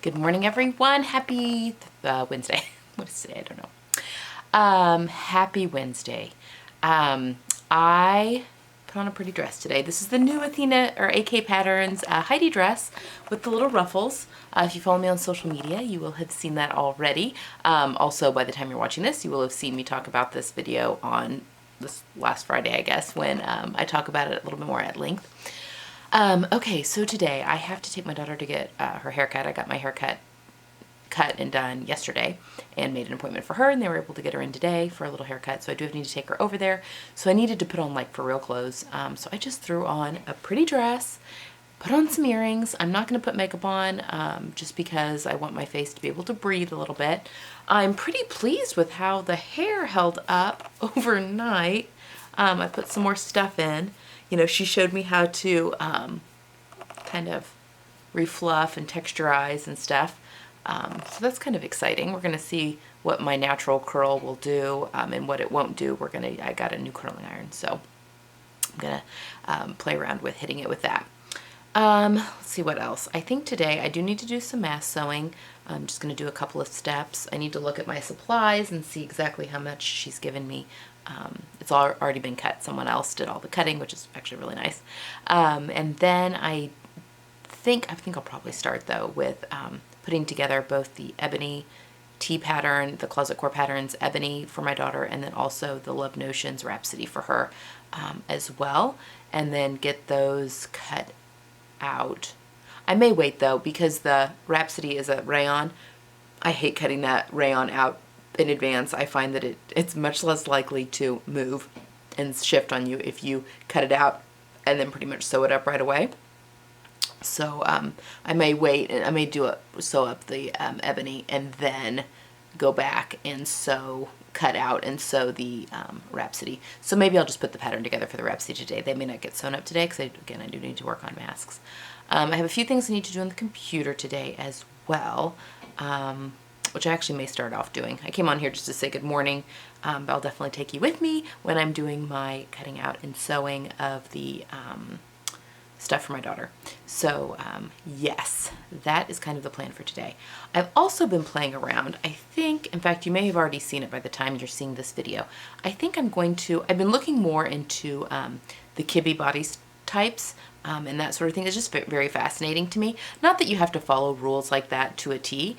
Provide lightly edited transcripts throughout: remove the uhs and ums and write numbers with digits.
Good morning, everyone. Happy Wednesday. What is today? I don't know. Happy Wednesday. I put on a pretty dress today. This is the new Athena or AK Patterns Heidi dress with the little ruffles. If you follow me on social media, you will have seen that already. Also, by the time you're watching this, you will have seen me talk about this video on this last Friday, I guess, when I talk about it a little bit more at length. Okay, so today I have to take my daughter to get her haircut. I got my haircut cut and done yesterday and made an appointment for her, and they were able to get her in today for a little haircut, so I do need to take her over there. So I needed to put on like for real clothes. So I just threw on a pretty dress, put on some earrings. I'm not going to put makeup on just because I want my face to be able to breathe a little bit. I'm pretty pleased with how the hair held up overnight. I put some more stuff in. You know, she showed me how to kind of refluff and texturize and stuff. So that's kind of exciting. We're going to see what my natural curl will do and what it won't do. I got a new curling iron, so I'm going to play around with hitting it with that. Let's see what else. I think today I do need to do some mask sewing. I'm just going to do a couple of steps. I need to look at my supplies and see exactly how much she's given me. It's already been cut. Someone else did all the cutting, which is actually really nice. And then I think I'll probably start though with putting together both the ebony tea pattern, the Closet Core Patterns ebony for my daughter, and then also the Love Notions Rhapsody for her as well, and then get those cut out. I may wait though, because the Rhapsody is a rayon. I hate cutting that rayon out in advance. I find that it's much less likely to move and shift on you if you cut it out and then pretty much sew it up right away. So I may wait, and I may sew up the ebony and then go back and cut out and sew the Rhapsody. So maybe I'll just put the pattern together for the Rhapsody today. They may not get sewn up today because again, I do need to work on masks. I have a few things I need to do on the computer today as well, which I actually may start off doing. I came on here just to say good morning, but I'll definitely take you with me when I'm doing my cutting out and sewing of the stuff for my daughter. So yes, that is kind of the plan for today. I've also been playing around. I think, in fact, you may have already seen it by the time you're seeing this video. I've been looking more into the Kibbe body types and that sort of thing. It's just very fascinating to me. Not that you have to follow rules like that to a T,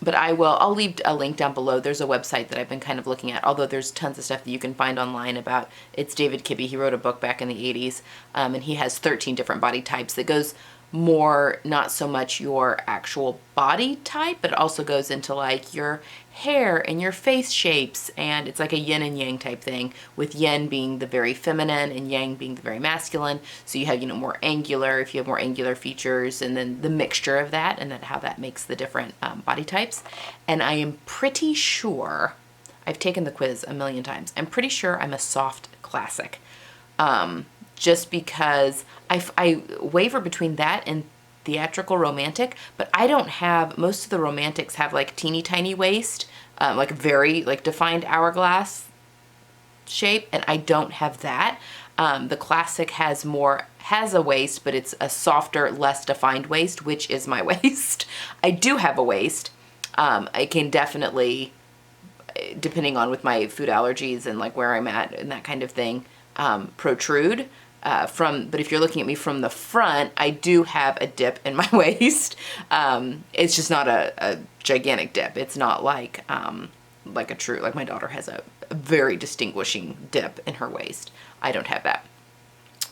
but I'll leave a link down below. There's a website that I've been kind of looking at, although there's tons of stuff that you can find online about. It's David Kibbe. He wrote a book back in the 80s, and he has 13 different body types that goes more, not so much your actual body type, but it also goes into like your hair and your face shapes, and it's like a yin and yang type thing, with yin being the very feminine and yang being the very masculine. So you have, more angular, if you have more angular features, and then the mixture of that, and then how that makes the different body types. And I am pretty sure, I've taken the quiz a million times, I'm pretty sure I'm a soft classic. Just because I waver between that and theatrical romantic, but I don't have, most of the romantics have like teeny tiny waist, like very like defined hourglass shape, and I don't have that. The classic has a waist, but it's a softer, less defined waist, which is my waist. I do have a waist. I can definitely, depending on with my food allergies and like where I'm at and that kind of thing, protrude. But if you're looking at me from the front, I do have a dip in my waist. It's just not a gigantic dip. It's not like a true, like my daughter has a very distinguishing dip in her waist. I don't have that.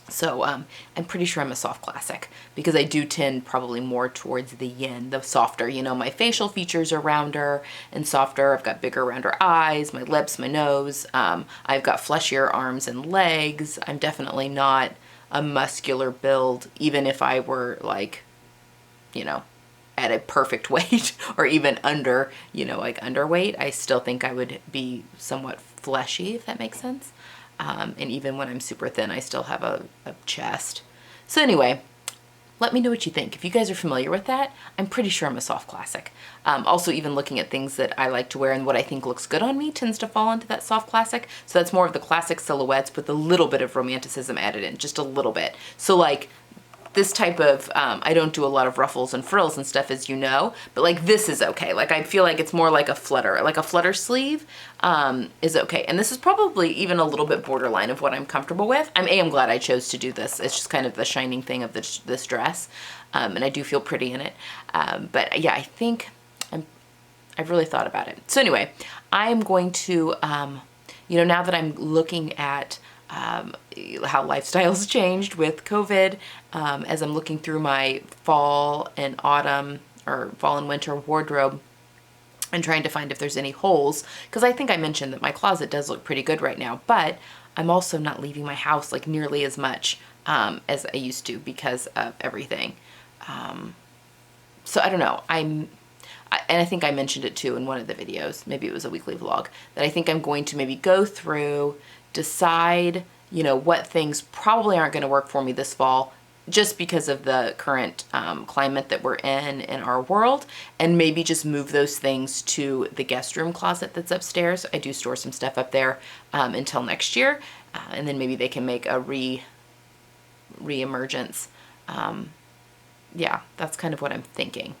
So I'm pretty sure I'm a soft classic, because I do tend probably more towards the yin, the softer. My facial features are rounder and softer. I've got bigger, rounder eyes, my lips, my nose. I've got fleshier arms and legs. I'm definitely not a muscular build, even if I were like, at a perfect weight or even under, like underweight. I still think I would be somewhat fleshy, if that makes sense. And even when I'm super thin, I still have a chest. So anyway, let me know what you think. If you guys are familiar with that, I'm pretty sure I'm a soft classic. Also, even looking at things that I like to wear and what I think looks good on me tends to fall into that soft classic. So that's more of the classic silhouettes with a little bit of romanticism added in, just a little bit. So like this type of, I don't do a lot of ruffles and frills and stuff, as you know, but like this is okay. Like I feel like it's more like a flutter sleeve is okay. And this is probably even a little bit borderline of what I'm comfortable with. I'm glad I chose to do this. It's just kind of the shining thing of this dress. And I do feel pretty in it. But yeah, I think I've really thought about it. So anyway, I am going to, you know, now that I'm looking at how lifestyles changed with COVID, as I'm looking through my fall and autumn or fall and winter wardrobe and trying to find if there's any holes, because I think I mentioned that my closet does look pretty good right now, but I'm also not leaving my house like nearly as much as I used to because of everything. So I don't know. And I think I mentioned it too in one of the videos, maybe it was a weekly vlog, that I think I'm going to maybe go through, decide, you know, what things probably aren't going to work for me this fall just because of the current climate that we're in our world, and maybe just move those things to the guest room closet that's upstairs. I do store some stuff up there until next year, and then maybe they can make a re-emergence. Yeah, that's kind of what I'm thinking.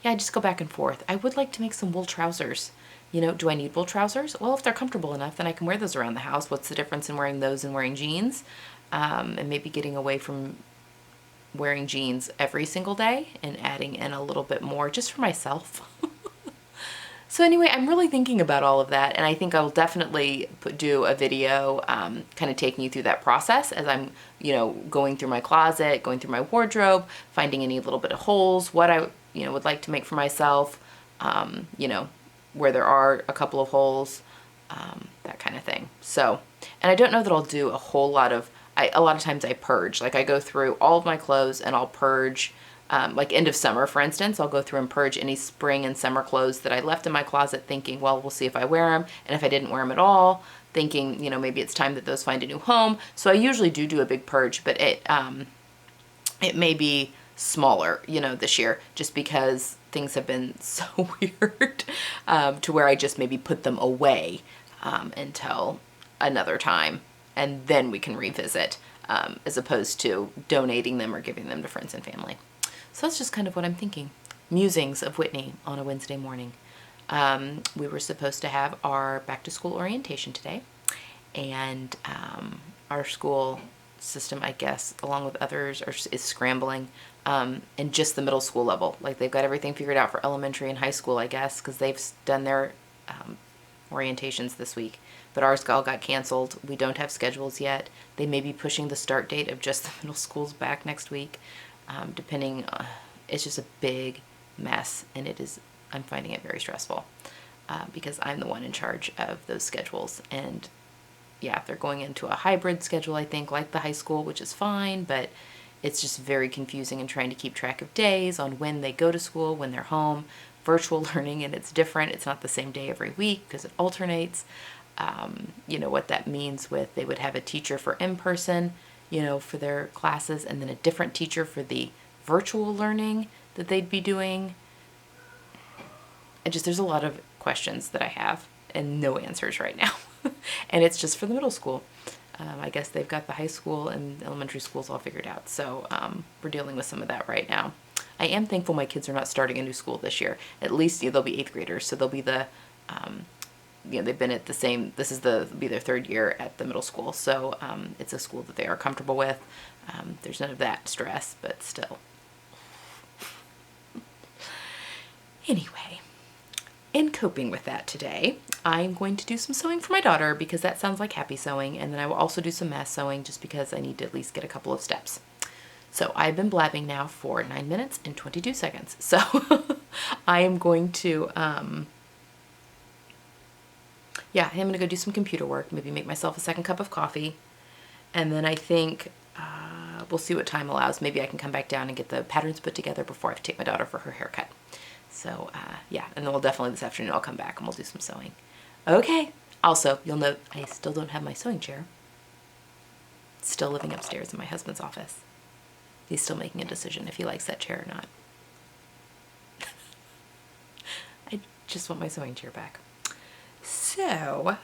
Yeah, I just go back and forth. I would like to make some wool trousers. You know, do I need wool trousers? Well, if they're comfortable enough, then I can wear those around the house. What's the difference in wearing those and wearing jeans? And maybe getting away from wearing jeans every single day and adding in a little bit more just for myself. So anyway, I'm really thinking about all of that, and I think I'll definitely do a video kind of taking you through that process as I'm, you know, going through my closet, going through my wardrobe, finding any little bit of holes, what I, you know, would like to make for myself, you know, where there are a couple of holes, that kind of thing. So, and I don't know that I'll do a whole lot of, a lot of times I purge, like I go through all of my clothes and I'll purge. Like end of summer, for instance, I'll go through and purge any spring and summer clothes that I left in my closet thinking, well, we'll see if I wear them. And if I didn't wear them at all, thinking, you know, maybe it's time that those find a new home. So I usually do a big purge, but it may be smaller, you know, this year, just because things have been so weird to where I just maybe put them away until another time. And then we can revisit as opposed to donating them or giving them to friends and family. So that's just kind of what I'm thinking. Musings of Whitney on a Wednesday morning. We were supposed to have our back to school orientation today, and our school system, I guess, along with others, is scrambling, and just the middle school level. Like they've got everything figured out for elementary and high school, I guess, because they've done their orientations this week. But ours all got canceled. We don't have schedules yet. They may be pushing the start date of just the middle schools back next week. Depending, it's just a big mess, and I'm finding it very stressful because I'm the one in charge of those schedules. And yeah, they're going into a hybrid schedule, I think, like the high school, which is fine, but it's just very confusing and trying to keep track of days on when they go to school, when they're home, virtual learning, and it's different. It's not the same day every week because it alternates. You know, what that means with, they would have a teacher for in-person, you know, for their classes, and then a different teacher for the virtual learning that they'd be doing. There's a lot of questions that I have and no answers right now. And it's just for the middle school. I guess they've got the high school and elementary schools all figured out. So we're dealing with some of that right now. I am thankful my kids are not starting a new school this year. At least, you know, they'll be 8th graders, so they'll be the you know, they've been at the same, this is be their 3rd year at the middle school. So it's a school that they are comfortable with. There's none of that stress, but still. Anyway, in coping with that today, I'm going to do some sewing for my daughter because that sounds like happy sewing. And then I will also do some mass sewing just because I need to at least get a couple of steps. So I've been blabbing now for 9 minutes and 22 seconds. So I am going to, yeah, I'm going to go do some computer work, maybe make myself a second cup of coffee. And then I think we'll see what time allows. Maybe I can come back down and get the patterns put together before I have to take my daughter for her haircut. So yeah, and then we'll definitely this afternoon I'll come back and we'll do some sewing. Okay. Also, you'll note I still don't have my sewing chair. It's still living upstairs in my husband's office. He's still making a decision if he likes that chair or not. I just want my sewing chair back. So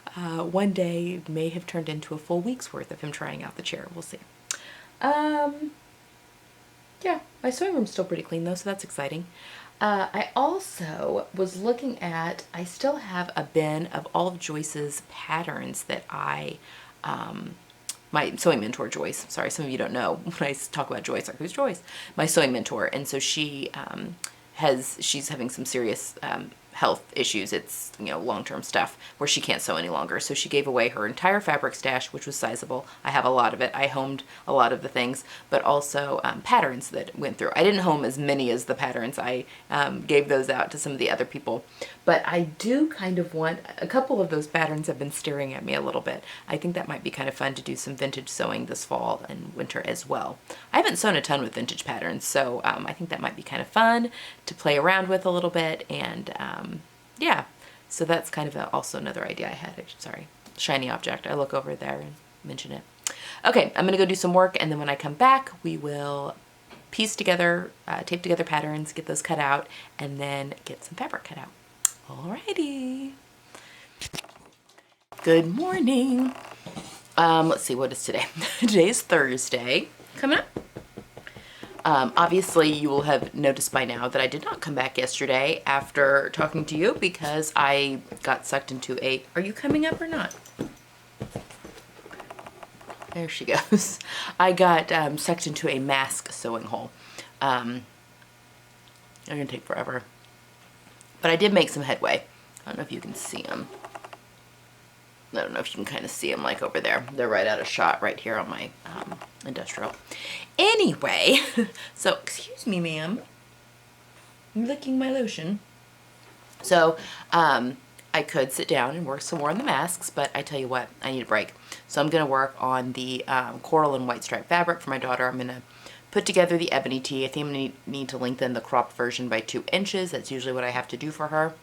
one day may have turned into a full week's worth of him trying out the chair. We'll see. Yeah, my sewing room's still pretty clean though, so that's exciting. I also was looking at, I still have a bin of all of Joyce's patterns that my sewing mentor Joyce, sorry, some of you don't know when I talk about Joyce, like, who's Joyce? My sewing mentor. And so she's having some serious health issues. It's, long-term stuff where she can't sew any longer. So she gave away her entire fabric stash, which was sizable. I have a lot of it. I homed a lot of the things, but also patterns that went through. I didn't home as many as the patterns. I gave those out to some of the other people. But I do kind of want, a couple of those patterns have been staring at me a little bit. I think that might be kind of fun to do some vintage sewing this fall and winter as well. I haven't sewn a ton with vintage patterns, so I think that might be kind of fun to play around with a little bit. And yeah, so that's kind of also another idea I had. Sorry, shiny object. I look over there and mention it. Okay, I'm gonna go do some work, and then when I come back, we will piece together, tape together patterns, get those cut out, and then get some fabric cut out. Alrighty. Good morning. Let's see, what is today? Today's Thursday. Coming up. Obviously, you will have noticed by now that I did not come back yesterday after talking to you because I got sucked into a... Are you coming up or not? There she goes. I got sucked into a mask sewing hole. They're gonna take forever. But I did make some headway. I don't know if you can see them. I don't know if you can kind of see them like over there. They're right out of shot right here on my industrial. Anyway, so excuse me, ma'am. I'm licking my lotion. So I could sit down and work some more on the masks, but I tell you what, I need a break. So I'm going to work on the coral and white stripe fabric for my daughter. I'm going to put together the ebony tee. I think I'm going to need to lengthen the cropped version by 2 inches. That's usually what I have to do for her.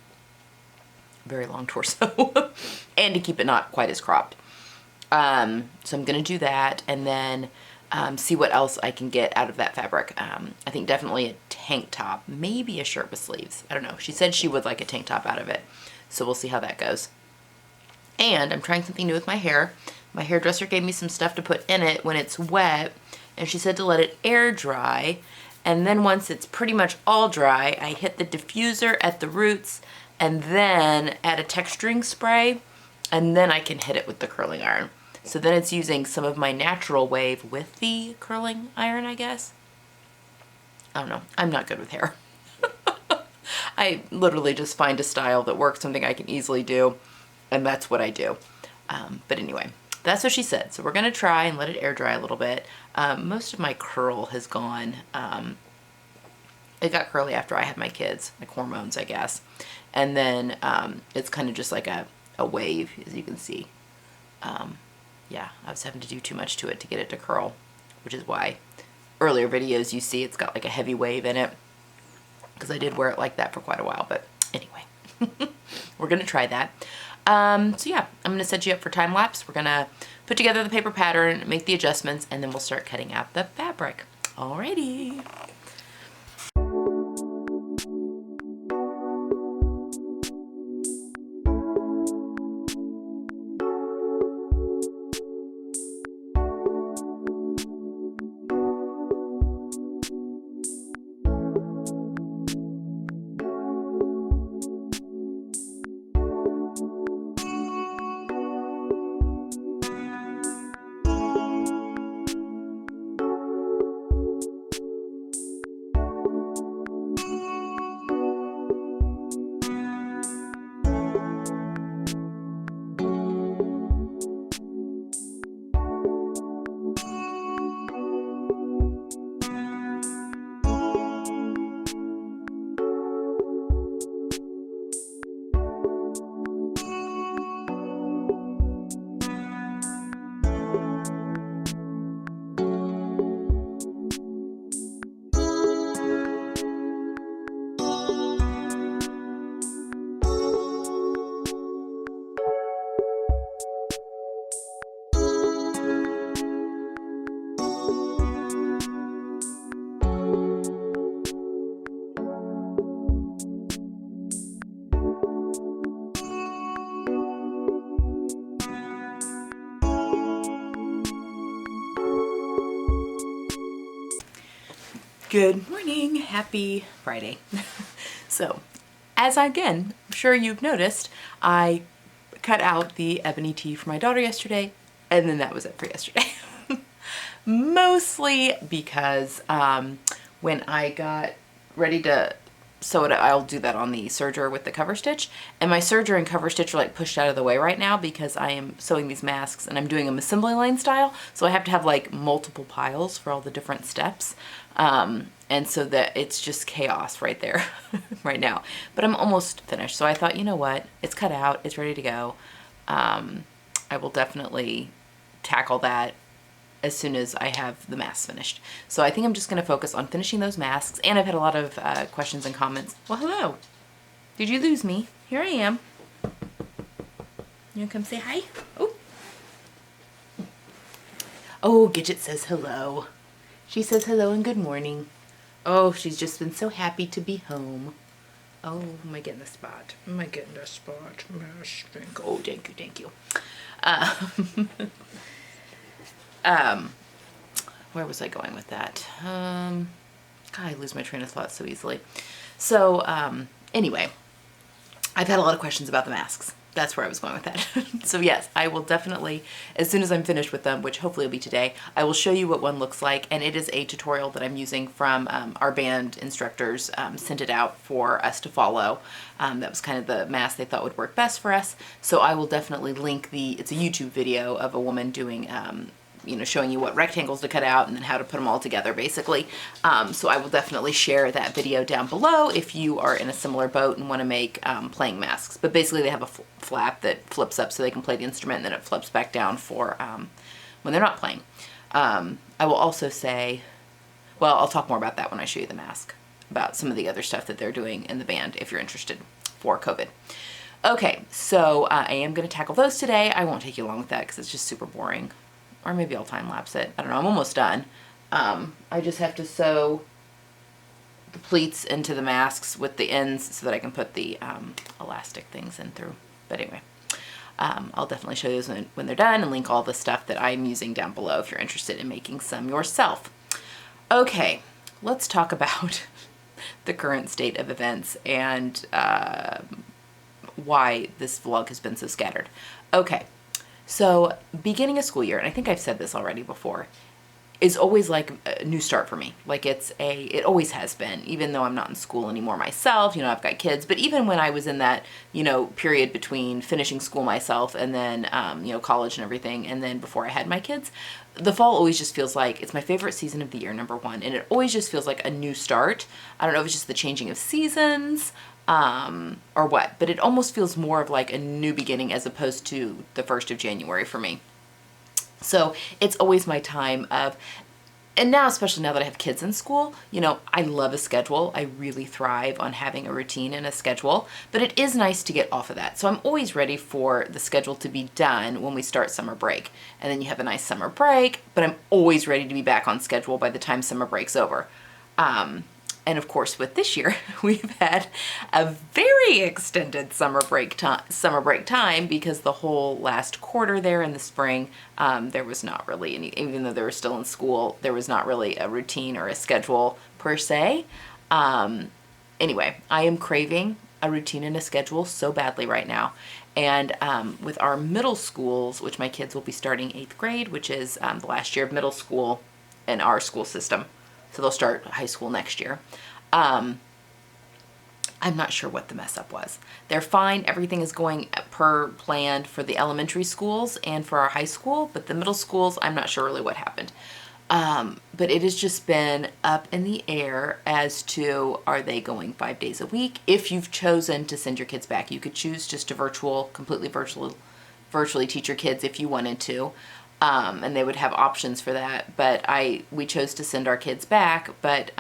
Very long torso. And to keep it not quite as cropped. So I'm going to do that and then see what else I can get out of that fabric. I think definitely a tank top, maybe a shirt with sleeves. I don't know. She said she would like a tank top out of it. So we'll see how that goes. And I'm trying something new with my hair. My hairdresser gave me some stuff to put in it when it's wet. And she said to let it air dry. And then once it's pretty much all dry, I hit the diffuser at the roots and then add a texturing spray. And then I can hit it with the curling iron. So then it's using some of my natural wave with the curling iron, I guess. I don't know. I'm not good with hair. I literally just find a style that works, something I can easily do, and that's what I do. But anyway, that's what she said. So we're going to try and let it air dry a little bit. Most of my curl has gone. It got curly after I had my kids, like hormones, I guess. And then it's kind of just like a wave, as you can see. Yeah, I was having to do too much to it to get it to curl, which is why earlier videos you see it's got like a heavy wave in it, because I did wear it like that for quite a while. But anyway, we're going to try that. So yeah, I'm going to set you up for time lapse. We're going to put together the paper pattern, make the adjustments, and then we'll start cutting out the fabric. Alrighty. Good morning, happy Friday. So, as again, I'm sure you've noticed, I cut out the ebony tea for my daughter yesterday, and then that was it for yesterday. Mostly because when I got ready to sew it, I'll do that on the serger with the cover stitch, and my serger and cover stitch are like pushed out of the way right now because I am sewing these masks and I'm doing them assembly line style, so I have to have like multiple piles for all the different steps. And so that it's just chaos right there right now, but I'm almost finished. So I thought, you know what, it's cut out, it's ready to go. I will definitely tackle that as soon as I have the masks finished. So I think I'm just going to focus on finishing those masks, and I've had a lot of questions and comments. Well, hello. Did you lose me? Here I am. You want to come say hi? Oh, Gidget says hello. She says hello and good morning. Oh, she's just been so happy to be home. Oh, am I getting the spot? Am I getting the spot? Oh, thank you, thank you. Where was I going with that? God, I lose my train of thought so easily. So, anyway, I've had a lot of questions about the masks. That's where I was going with that. So yes, I will definitely, as soon as I'm finished with them, which hopefully will be today, I will show you what one looks like. And it is a tutorial that I'm using from our band instructors, sent it out for us to follow. That was kind of the mask they thought would work best for us. So I will definitely link it's a YouTube video of a woman doing, showing you what rectangles to cut out and then how to put them all together, basically. So I will definitely share that video down below if you are in a similar boat and want to make playing masks. But basically they have a flap that flips up so they can play the instrument, and then it flips back down for when they're not playing. I will also say, well, I'll talk more about that when I show you the mask, about some of the other stuff that they're doing in the band if you're interested for COVID. Okay, so I am going to tackle those today. I won't take you long with that because it's just super boring. Or maybe I'll time lapse it. I don't know. I'm almost done. I just have to sew the pleats into the masks with the ends so that I can put the elastic things in through. But anyway, I'll definitely show you those when they're done and link all the stuff that I'm using down below if you're interested in making some yourself. Okay, let's talk about the current state of events and why this vlog has been so scattered. Okay. So beginning a school year, and I think I've said this already before, is always like a new start for me. Like it always has been, even though I'm not in school anymore myself, I've got kids, but even when I was in that, period between finishing school myself and then, college and everything, and then before I had my kids, the fall always just feels like it's my favorite season of the year, number one, and it always just feels like a new start. I don't know if it's just the changing of seasons, or what, but it almost feels more of like a new beginning as opposed to the 1st of January for me. So it's always my time of, and now, especially now that I have kids in school, I love a schedule. I really thrive on having a routine and a schedule, but it is nice to get off of that. So I'm always ready for the schedule to be done when we start summer break. And then you have a nice summer break, but I'm always ready to be back on schedule by the time summer break's over. And of course, with this year, we've had a very extended summer break time because the whole last quarter there in the spring, there was not really any, even though they were still in school, there was not really a routine or a schedule per se. Anyway, I am craving a routine and a schedule so badly right now. And with our middle schools, which my kids will be starting 8th grade, which is the last year of middle school in our school system. So they'll start high school next year. I'm not sure what the mess up was. They're fine. Everything is going per planned for the elementary schools and for our high school, but the middle schools, I'm not sure really what happened. But it has just been up in the air as to, are they going 5 days a week? If you've chosen to send your kids back, you could choose just to completely virtually teach your kids if you wanted to. And they would have options for that, but we chose to send our kids back, but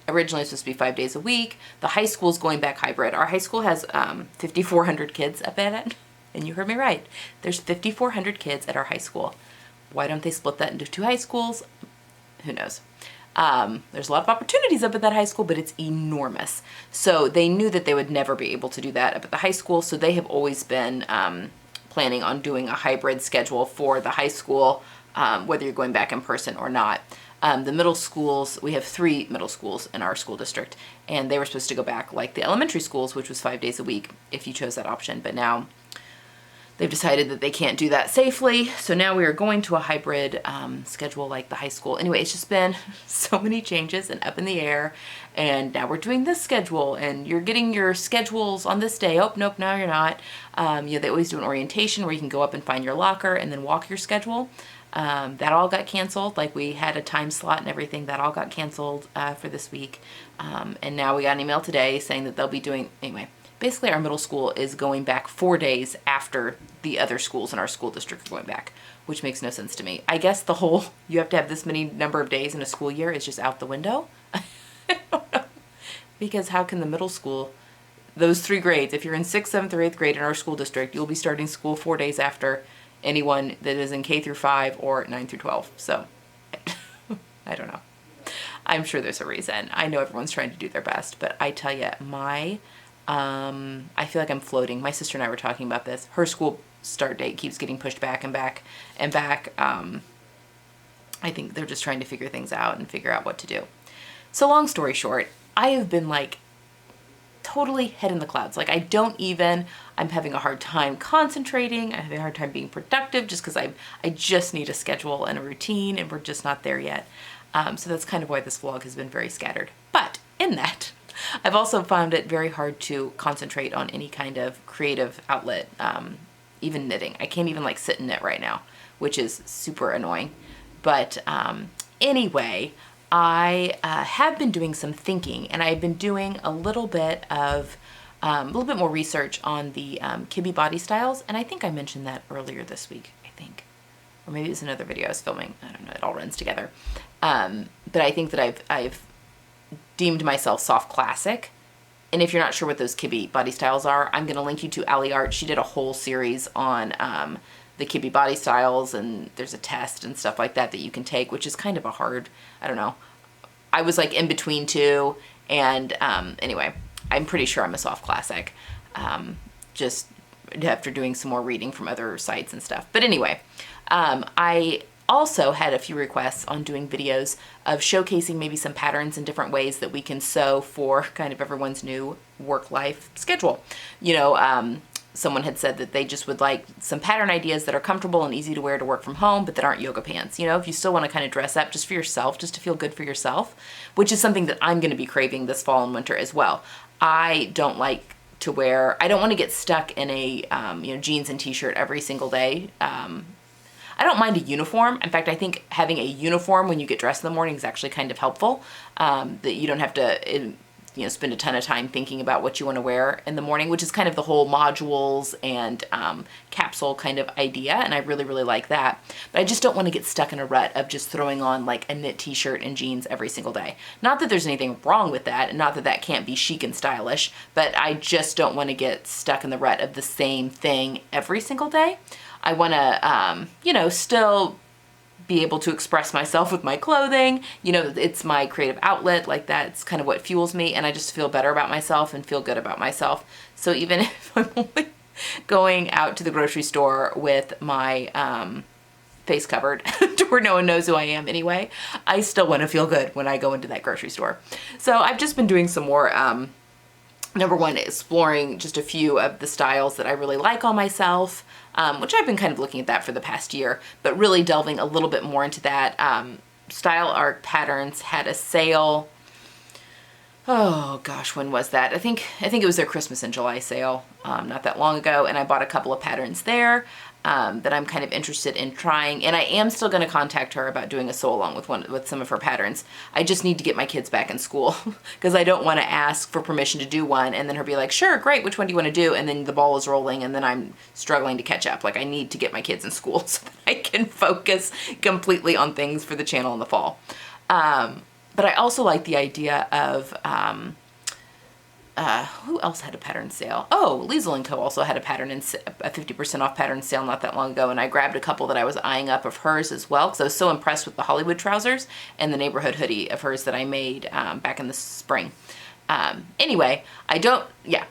originally it was supposed to be 5 days a week. The high school is going back hybrid. Our high school has 5,400 kids up at it, and you heard me right. There's 5,400 kids at our high school. Why don't they split that into 2 high schools? Who knows? There's a lot of opportunities up at that high school, but it's enormous. So they knew that they would never be able to do that up at the high school, so they have always been planning on doing a hybrid schedule for the high school, whether you're going back in person or not. The middle schools, we have 3 middle schools in our school district, and they were supposed to go back like the elementary schools, which was 5 days a week if you chose that option. But now they've decided that they can't do that safely. So now we are going to a hybrid schedule like the high school. Anyway, it's just been so many changes and up in the air. And now we're doing this schedule and you're getting your schedules on this day. Oh, nope, now you're not. They always do an orientation where you can go up and find your locker and then walk your schedule. That all got canceled. Like we had a time slot and everything. That all got canceled for this week. And now we got an email today saying that they'll be doing, anyway. Basically, our middle school is going back 4 days after the other schools in our school district are going back, which makes no sense to me. I guess the whole, you have to have this many number of days in a school year is just out the window. I don't know. Because how can the middle school, those 3 grades, if you're in 6th, 7th, or 8th grade in our school district, you'll be starting school 4 days after anyone that is in K through 5 or 9 through 12. So, I don't know. I'm sure there's a reason. I know everyone's trying to do their best, but I tell you, I feel like I'm floating. My sister and I were talking about this. Her school start date keeps getting pushed back and back and back. I think they're just trying to figure things out and figure out what to do. So long story short, I have been like totally head in the clouds. Like I'm having a hard time concentrating. I'm having a hard time being productive just because I just need a schedule and a routine and we're just not there yet. So that's kind of why this vlog has been very scattered. But in that, I've also found it very hard to concentrate on any kind of creative outlet, even knitting. I can't even like sit and knit right now, which is super annoying. But anyway, I have been doing some thinking and I've been doing a little bit more research on the Kibbe body styles. And I think I mentioned that earlier this week, I think. Or maybe it was another video I was filming. I don't know, it all runs together. But I think that I've deemed myself soft classic. And if you're not sure what those Kibbe body styles are, I'm going to link you to Ali Art. She did a whole series on the Kibbe body styles, and there's a test and stuff like that that you can take, which is kind of a hard, I don't know. I was like in between 2, and anyway, I'm pretty sure I'm a soft classic, just after doing some more reading from other sites and stuff. But anyway, I also had a few requests on doing videos of showcasing maybe some patterns and different ways that we can sew for kind of everyone's new work-life schedule. You know, someone had said that they just would like some pattern ideas that are comfortable and easy to wear to work from home, but that aren't yoga pants. You know, if you still want to kind of dress up just for yourself, just to feel good for yourself, which is something that I'm going to be craving this fall and winter as well. I don't like to wear, I don't want to get stuck in a, jeans and t-shirt every single day. I don't mind a uniform. In fact, I think having a uniform when you get dressed in the morning is actually kind of helpful, that you don't have to spend a ton of time thinking about what you want to wear in the morning, which is kind of the whole modules and capsule kind of idea, and I really, really like that. But I just don't want to get stuck in a rut of just throwing on like a knit t-shirt and jeans every single day. Not that there's anything wrong with that, and not that that can't be chic and stylish, but I just don't want to get stuck in the rut of the same thing every single day. I want to, still be able to express myself with my clothing. You know, it's my creative outlet, like that's kind of what fuels me, and I just feel better about myself and feel good about myself. So even if I'm only going out to the grocery store with my face covered to where no one knows who I am anyway, I still want to feel good when I go into that grocery store. So I've just been doing some more number one, exploring just a few of the styles that I really like on myself, which I've been kind of looking at that for the past year, but really delving a little bit more into that. Style Art Patterns had a sale. Oh gosh, when was that? I think it was their Christmas in July sale, not that long ago, and I bought a couple of patterns there that I'm kind of interested in trying, and I am still going to contact her about doing a sew along with some of her patterns. I just need to get my kids back in school because I don't want to ask for permission to do one and then her be like, sure, great, which one do you want to do? And then the ball is rolling and then I'm struggling to catch up. Like, I need to get my kids in school so that I can focus completely on things for the channel in the fall. But I also like the idea of who else had a pattern sale? Oh, Liesel & Co. also had a 50% off pattern sale not that long ago, and I grabbed a couple that I was eyeing up of hers as well because I was so impressed with the Hollywood trousers and the neighborhood hoodie of hers that I made back in the spring. Anyway,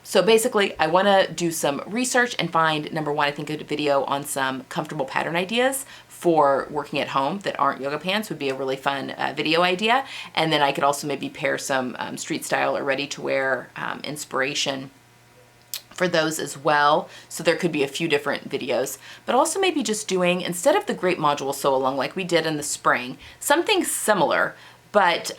so basically I want to do some research and find, number one, I think a video on some comfortable pattern ideas for working at home that aren't yoga pants would be a really fun video idea. And then I could also maybe pair some street style or ready to wear inspiration for those as well. So there could be a few different videos, but also maybe just doing, instead of the Great Module Sew Along like we did in the spring, something similar, but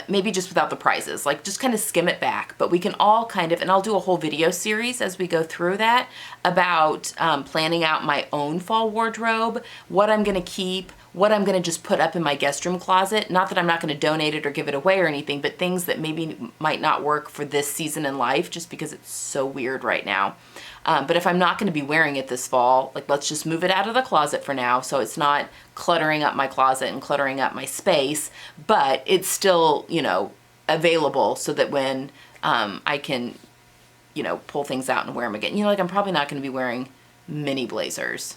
maybe just without the prizes, like just kind of skim it back. But we can all kind of, and I'll do a whole video series as we go through that about planning out my own fall wardrobe, what I'm gonna keep, what I'm gonna just put up in my guest room closet. Not that I'm not gonna donate it or give it away or anything, but things that maybe might not work for this season in life just because it's so weird right now. But if I'm not gonna be wearing it this fall, like let's just move it out of the closet for now so it's not cluttering up my closet and cluttering up my space, but it's still, you know, available so that when I can, you know, pull things out and wear them again. You know, like I'm probably not gonna be wearing mini blazers.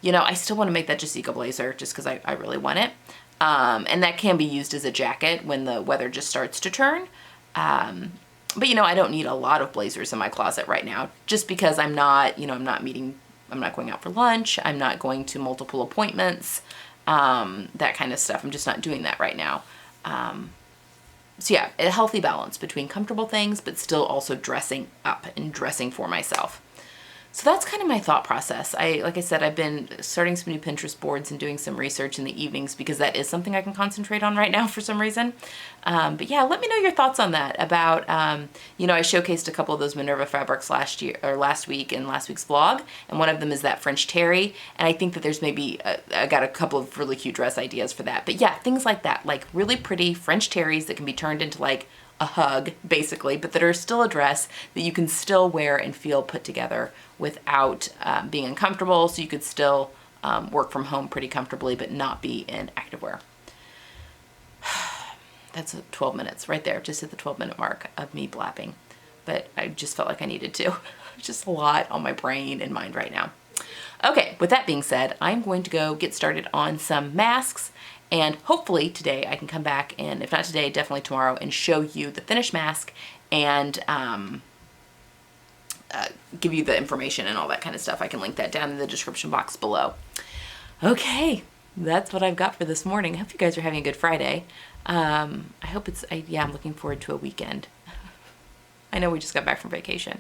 You know, I still wanna make that Jessica blazer just because I really want it. And that can be used as a jacket when the weather just starts to turn. But you know, I don't need a lot of blazers in my closet right now, just because I'm not, you know, I'm not going out for lunch, I'm not going to multiple appointments, that kind of stuff. I'm just not doing that right now. So yeah, a healthy balance between comfortable things, but still also dressing up and dressing for myself. So that's kind of my thought process. Like I said, I've been starting some new Pinterest boards and doing some research in the evenings because that is something I can concentrate on right now for some reason. But yeah, let me know your thoughts on that about, you know, I showcased a couple of those Minerva fabrics last week in last week's vlog. And one of them is that French terry. And I think that there's maybe, I got a couple of really cute dress ideas for that. But yeah, things like that, like really pretty French terries that can be turned into like a hug basically, but that are still a dress that you can still wear and feel put together without being uncomfortable. So you could still work from home pretty comfortably, but not be in activewear. That's 12 minutes right there, just at the 12-minute mark of me blabbing. But I just felt like I needed to. Just a lot on my brain and mind right now. Okay, with that being said, I'm going to go get started on some masks. And hopefully today I can come back, and if not today, definitely tomorrow, and show you the finished mask and give you the information and all that kind of stuff. I can link that down in the description box below. Okay, that's what I've got for this morning. I hope you guys are having a good Friday. I hope yeah, I'm looking forward to a weekend. I know we just got back from vacation,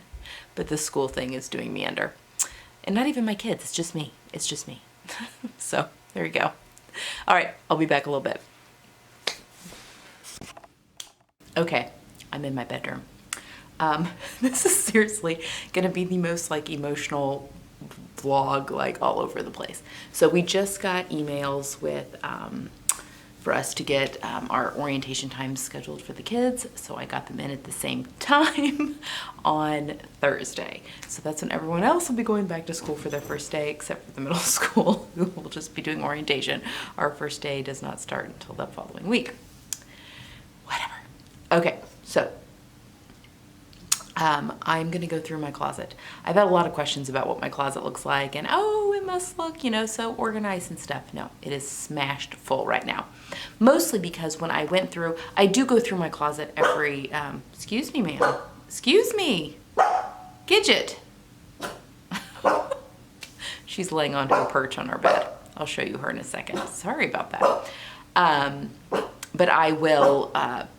but this school thing is doing me under. And not even my kids, it's just me. It's just me. So there you go. All right, I'll be back a little bit. Okay, I'm in my bedroom. This is seriously gonna be the most like emotional vlog, like all over the place. So we just got emails with, for us to get our orientation times scheduled for the kids. So I got them in at the same time on Thursday. So that's when everyone else will be going back to school for their first day, except for the middle school, who will just be doing orientation. Our first day does not start until the following week. Whatever. Okay, so I'm gonna go through my closet. I've had a lot of questions about what my closet looks like and, oh, it must look, you know, so organized and stuff. No, it is smashed full right now. Mostly because when I went through, I do go through my closet every, excuse me, ma'am. Excuse me. Gidget. She's laying onto a perch on our bed. I'll show you her in a second. Sorry about that. But I will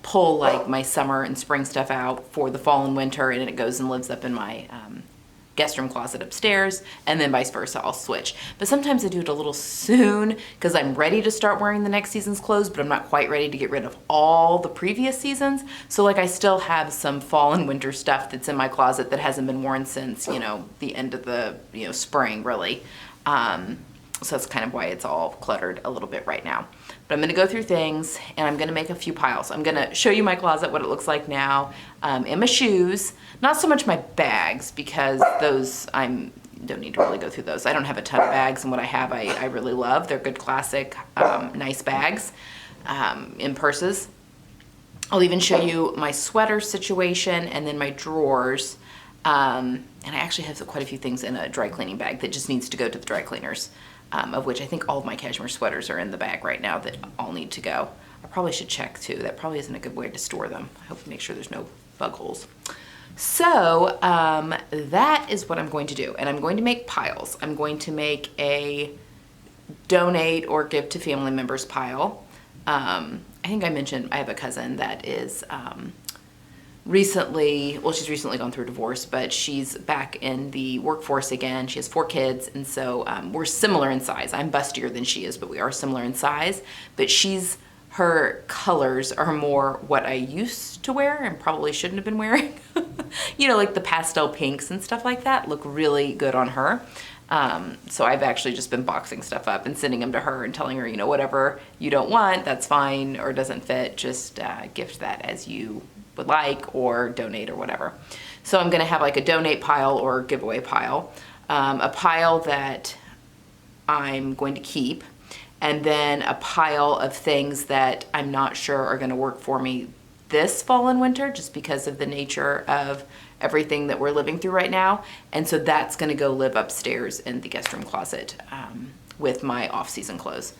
pull like my summer and spring stuff out for the fall and winter, and it goes and lives up in my guest room closet upstairs, and then vice versa, I'll switch. But sometimes I do it a little soon because I'm ready to start wearing the next season's clothes, but I'm not quite ready to get rid of all the previous seasons. So like I still have some fall and winter stuff that's in my closet that hasn't been worn since, you know, the end of the, you know, spring really. So that's kind of why it's all cluttered a little bit right now. But I'm gonna go through things and I'm gonna make a few piles. I'm gonna show you my closet, what it looks like now, and my shoes. Not so much my bags, because those, don't need to really go through those. I don't have a ton of bags, and what I have I really love. They're good classic, nice bags in purses. I'll even show you my sweater situation and then my drawers. And I actually have quite a few things in a dry cleaning bag that just needs to go to the dry cleaners. Of which I think all of my cashmere sweaters are in the bag right now that all need to go. I probably should check too. That probably isn't a good way to store them. I hope to make sure there's no bug holes. So that is what I'm going to do. And I'm going to make piles. I'm going to make a donate or give to family members pile. I think I mentioned I have a cousin that is recently, well, she's recently gone through a divorce, but she's back in the workforce again. She has 4 kids, and so we're similar in size. I'm bustier than she is, but we are similar in size. But her colors are more what I used to wear and probably shouldn't have been wearing. You know, like the pastel pinks and stuff like that look really good on her. So I've actually just been boxing stuff up and sending them to her and telling her, you know, whatever you don't want, that's fine, or doesn't fit, just gift that as you would like, or donate or whatever. So I'm gonna have like a donate pile or giveaway pile, a pile that I'm going to keep, and then a pile of things that I'm not sure are gonna work for me this fall and winter, just because of the nature of everything that we're living through right now. And so that's gonna go live upstairs in the guest room closet with my off-season clothes,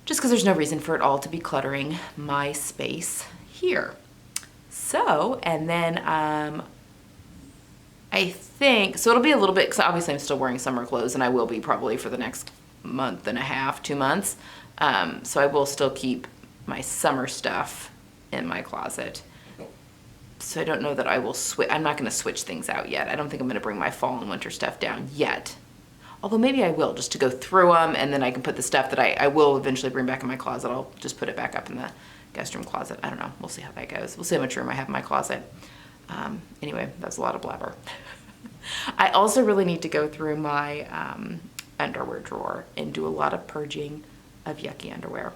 just because there's no reason for it all to be cluttering my space here. So, and then I think, so it'll be a little bit, because obviously I'm still wearing summer clothes, and I will be probably for the next month and a half, 2 months. So I will still keep my summer stuff in my closet. So I don't know that I will switch. I'm not going to switch things out yet. I don't think I'm going to bring my fall and winter stuff down yet. Although maybe I will, just to go through them, and then I can put the stuff that I will eventually bring back in my closet. I'll just put it back up in the guest room closet. I don't know. We'll see how that goes. We'll see how much room I have in my closet. Anyway, that's a lot of blabber. I also really need to go through my underwear drawer and do a lot of purging of yucky underwear.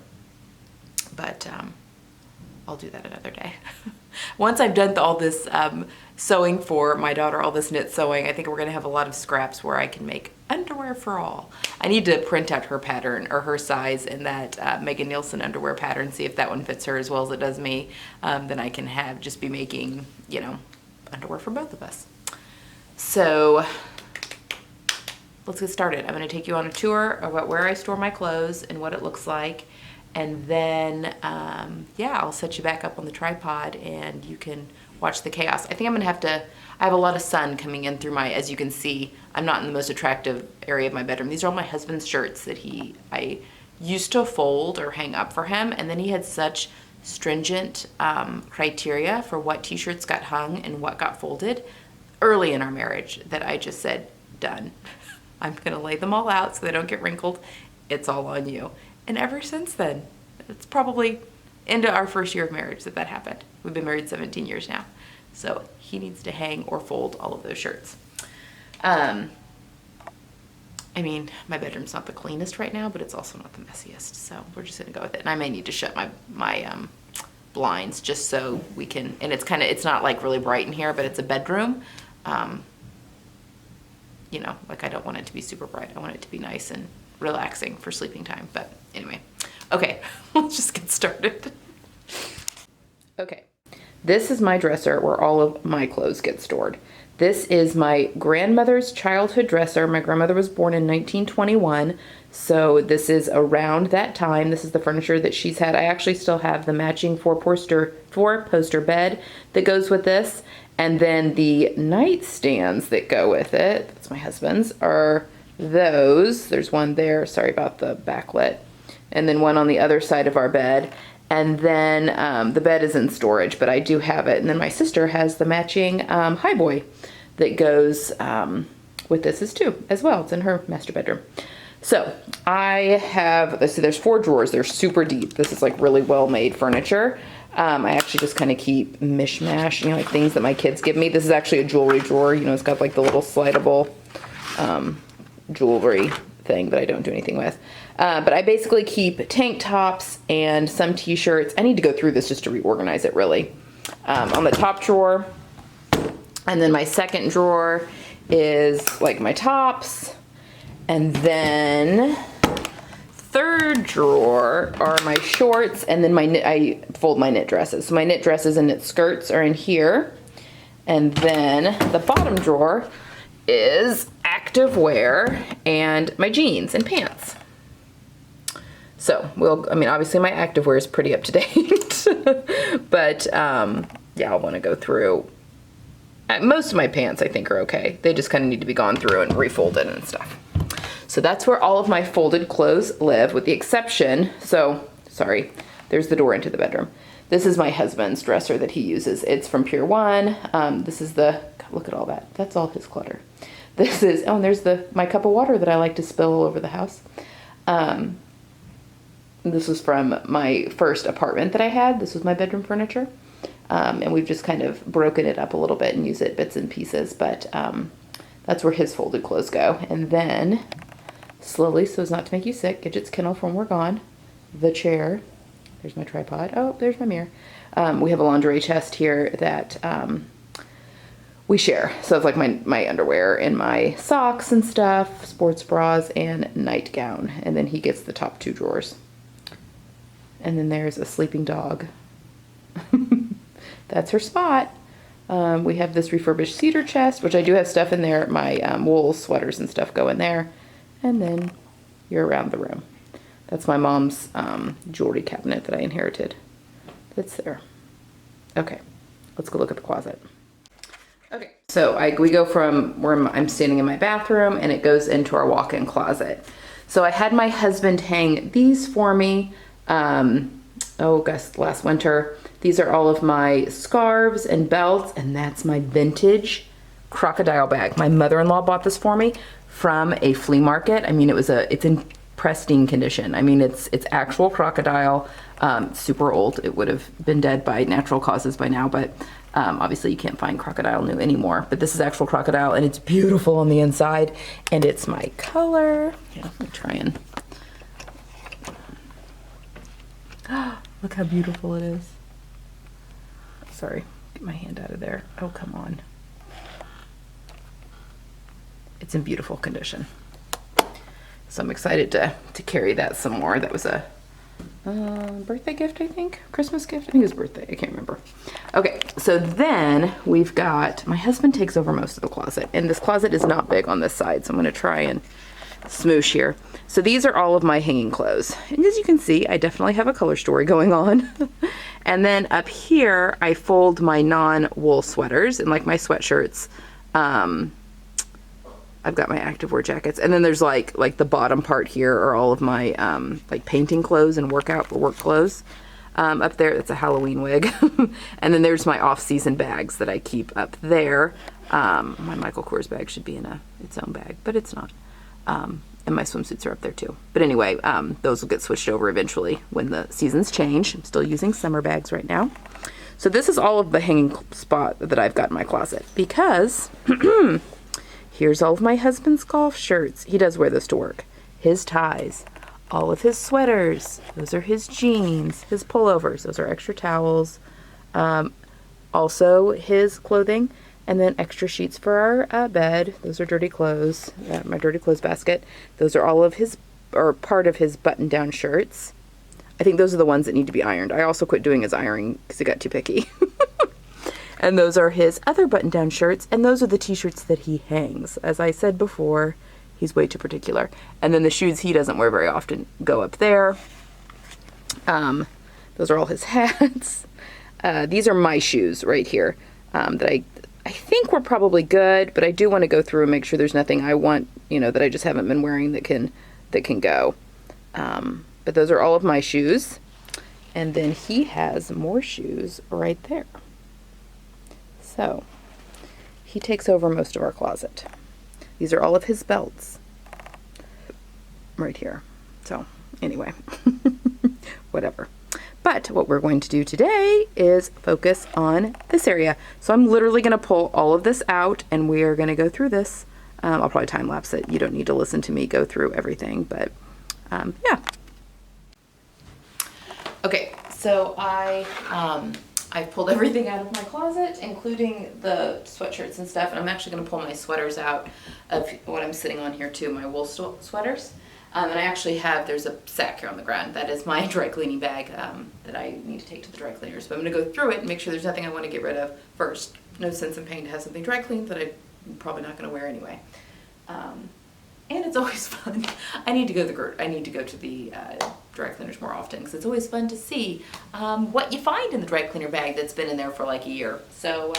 But I'll do that another day. Once I've done all this sewing for my daughter, all this knit sewing, I think we're gonna have a lot of scraps where I can make underwear for all. I need to print out her pattern or her size in that Megan Nielsen underwear pattern, see if that one fits her as well as it does me. Then I can just be making, you know, underwear for both of us. So let's get started. I'm gonna take you on a tour about where I store my clothes and what it looks like. And then, yeah, I'll set you back up on the tripod and you can watch the chaos. I think I'm gonna I have a lot of sun coming in through as you can see, I'm not in the most attractive area of my bedroom. These are all my husband's shirts that I used to fold or hang up for him. And then he had such stringent criteria for what t-shirts got hung and what got folded early in our marriage that I just said, done. I'm gonna lay them all out so they don't get wrinkled. It's all on you. And ever since then, it's probably into our first year of marriage that happened. We've been married 17 years now. So he needs to hang or fold all of those shirts. I mean, my bedroom's not the cleanest right now, but it's also not the messiest. So we're just gonna go with it. And I may need to shut my blinds just so we can, and it's not like really bright in here, but it's a bedroom. You know, like I don't want it to be super bright. I want it to be nice and relaxing for sleeping time. But anyway, okay, let's just get started. Okay, this is my dresser where all of my clothes get stored. This is my grandmother's childhood dresser. My grandmother was born in 1921, so this is around that time. This is the furniture that she's had. I actually still have the matching four-poster bed that goes with this, and then the nightstands that go with it, that's my husband's, are those. There's one there, sorry about the backlit, and then one on the other side of our bed. And then the bed is in storage, but I do have it. And then my sister has the matching highboy that goes with this as well. It's in her master bedroom. So I have, let's see, there's 4 drawers. They're super deep. This is like really well-made furniture. I actually just kind of keep mishmash, you know, like things that my kids give me. This is actually a jewelry drawer. You know, it's got like the little slidable jewelry thing that I don't do anything with. But I basically keep tank tops and some t-shirts. I need to go through this just to reorganize it really. On the top drawer. And then my second drawer is like my tops. And then third drawer are my shorts. And then I fold my knit dresses. So my knit dresses and knit skirts are in here. And then the bottom drawer is activewear and my jeans and pants. So I mean, obviously my activewear is pretty up to date, but yeah, I'll want to go through. Most of my pants I think are okay. They just kind of need to be gone through and refolded and stuff. So that's where all of my folded clothes live, with the exception, so, sorry, there's the door into the bedroom. This is my husband's dresser that he uses. It's from Pier 1. This is the, God, look at all that. That's all his clutter. This is, oh, and there's my cup of water that I like to spill all over the house. This was from my first apartment that I had. This was my bedroom furniture. And we've just kind of broken it up a little bit and use it bits and pieces, but that's where his folded clothes go. And then, slowly, so as not to make you sick, Gidget's kennel from We're Gone, the chair, there's my tripod, oh, there's my mirror. We have a lingerie chest here that we share. So it's like my underwear and my socks and stuff, sports bras and nightgown. And then he gets the top 2 drawers. And then there's a sleeping dog. That's her spot. We have this refurbished cedar chest, which I do have stuff in there. My wool sweaters and stuff go in there. And then you're around the room. That's my mom's jewelry cabinet that I inherited. That's there. Okay, let's go look at the closet. Okay, so we go from where I'm standing in my bathroom, and it goes into our walk-in closet. So I had my husband hang these for me, last winter. These are all of my scarves and belts, and that's my vintage crocodile bag. My mother-in-law bought this for me from a flea market. I mean, it's in pristine condition. I mean, it's actual crocodile, super old. It would have been dead by natural causes by now, but obviously you can't find crocodile new anymore. But this is actual crocodile, and it's beautiful on the inside, and it's my color. Yeah, let me try and look how beautiful it is. Sorry, get my hand out of there. Oh, come on. It's in beautiful condition. So I'm excited to carry that some more. That was a birthday gift, I think. Christmas gift? I think it was birthday. I can't remember. Okay, so then we've got, my husband takes over most of the closet. And this closet is not big on this side, so I'm going to try and smoosh here. So these are all of my hanging clothes. And as you can see, I definitely have a color story going on. And then up here, I fold my non-wool sweaters and like my sweatshirts. I've got my activewear jackets, and then there's like the bottom part here are all of my like painting clothes and work clothes. Up there, that's a Halloween wig. And then there's my off-season bags that I keep up there. My Michael Kors bag should be in its own bag, but it's not. And my swimsuits are up there too. But anyway, those will get switched over eventually when the seasons change. I'm still using summer bags right now. So this is all of the hanging spot that I've got in my closet, because here's all of my husband's golf shirts. He does wear this to work. His ties, all of his sweaters. Those are his jeans, his pullovers. Those are extra towels. Also his clothing. And then extra sheets for our bed. Those are dirty clothes, my dirty clothes basket. Those are all of his, or part of his button-down shirts. I think those are the ones that need to be ironed. I also quit doing his ironing because it got too picky. And those are his other button-down shirts, and those are the t-shirts that he hangs. As I said before, he's way too particular. And then the shoes he doesn't wear very often go up there. Those are all his hats. These are my shoes right here that I think we're probably good, but I do want to go through and make sure there's nothing I want, that I just haven't been wearing that can go. But those are all of my shoes. And then he has more shoes right there. So he takes over most of our closet. These are all of his belts right here. So anyway, whatever. But what we're going to do today is focus on this area. So I'm literally going to pull all of this out, and we are going to go through this. I'll probably time lapse it. You don't need to listen to me go through everything, but yeah. Okay, so I pulled everything out of my closet, including the sweatshirts and stuff, and I'm actually going to pull my sweaters out of what I'm sitting on here too, my wool sweaters. And I actually there's a sack here on the ground. That is my dry cleaning bag that I need to take to the dry cleaners. But I'm going to go through it and make sure there's nothing I want to get rid of first. No sense in paying to have something dry cleaned that I'm probably not going to wear anyway. And it's always fun. I need to go to the dry cleaners more often, because it's always fun to see what you find in the dry cleaner bag that's been in there for like a year. So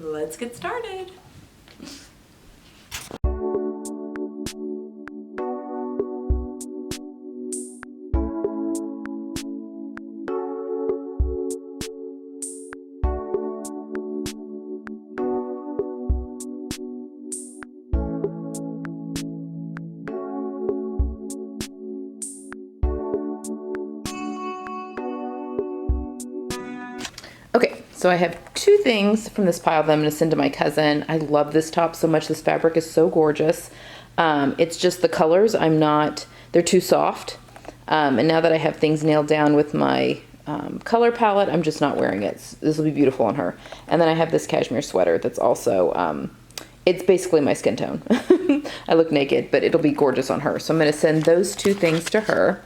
let's get started. Okay, so I have two things from this pile that I'm going to send to my cousin. I love this top so much. This fabric is so gorgeous. It's just the colors, they're too soft. And now that I have things nailed down with my color palette, I'm just not wearing it. This will be beautiful on her. And then I have this cashmere sweater that's also, it's basically my skin tone. I look naked, but it'll be gorgeous on her. So I'm going to send those two things to her.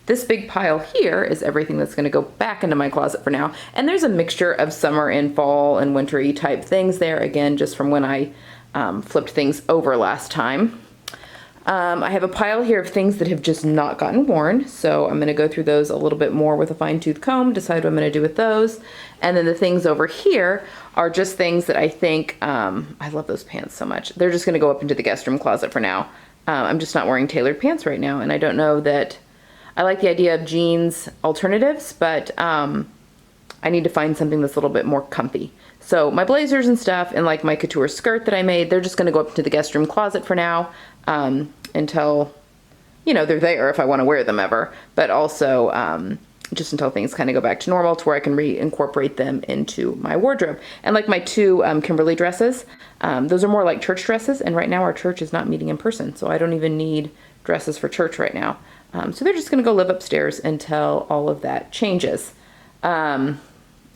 This big pile here is everything that's going to go back into my closet for now. And there's a mixture of summer and fall and wintry type things there, again, just from when I flipped things over last time. I have a pile here of things that have just not gotten worn, so I'm going to go through those a little bit more with a fine-tooth comb, decide what I'm going to do with those. And then the things over here are just things that I think, I love those pants so much. They're just going to go up into the guest room closet for now. I'm just not wearing tailored pants right now, and I don't know that I like the idea of jeans alternatives, but I need to find something that's a little bit more comfy. So my blazers and stuff and like my couture skirt that I made, they're just going to go up into the guest room closet for now until, you know, they're there if I want to wear them ever. But also just until things kind of go back to normal to where I can reincorporate them into my wardrobe. And like my two Kimberly dresses, those are more like church dresses. And right now our church is not meeting in person, so I don't even need dresses for church right now. So they're just going to go live upstairs until all of that changes.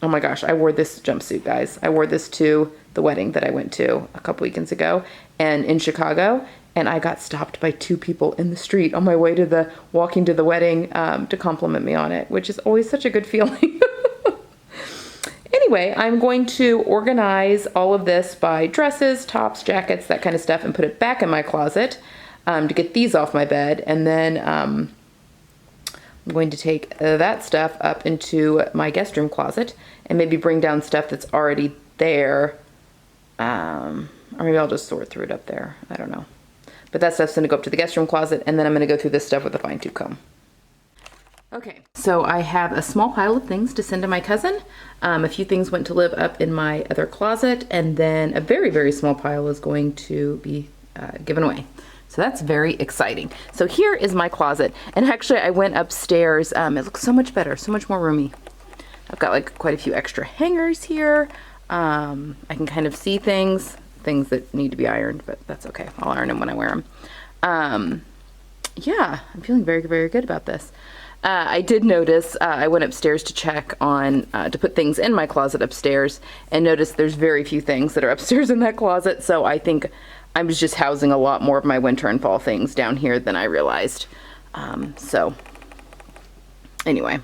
Oh my gosh, I wore this jumpsuit, guys. I wore this to the wedding that I went to a couple weekends ago and in Chicago, and I got stopped by two people in the street on my way to walking to the wedding to compliment me on it, which is always such a good feeling. Anyway, I'm going to organize all of this by dresses, tops, jackets, that kind of stuff, and put it back in my closet to get these off my bed. And then I'm going to take that stuff up into my guest room closet and maybe bring down stuff that's already there. Or maybe I'll just sort through it up there. I don't know. But that stuff's going to go up to the guest room closet, and then I'm going to go through this stuff with a fine-tooth comb. Okay, so I have a small pile of things to send to my cousin. A few things went to live up in my other closet, and then a very, very small pile is going to be given away. So that's very exciting. So here is my closet, and actually I went upstairs. It looks so much better, so much more roomy. I've got like quite a few extra hangers here. I can kind of see things that need to be ironed, but that's okay. I'll iron them when I wear them. Yeah, I'm feeling very, very good about this. I did notice, I went upstairs to check on, to put things in my closet upstairs, and noticed there's very few things that are upstairs in that closet, so I think I was just housing a lot more of my winter and fall things down here than I realized. So anyway,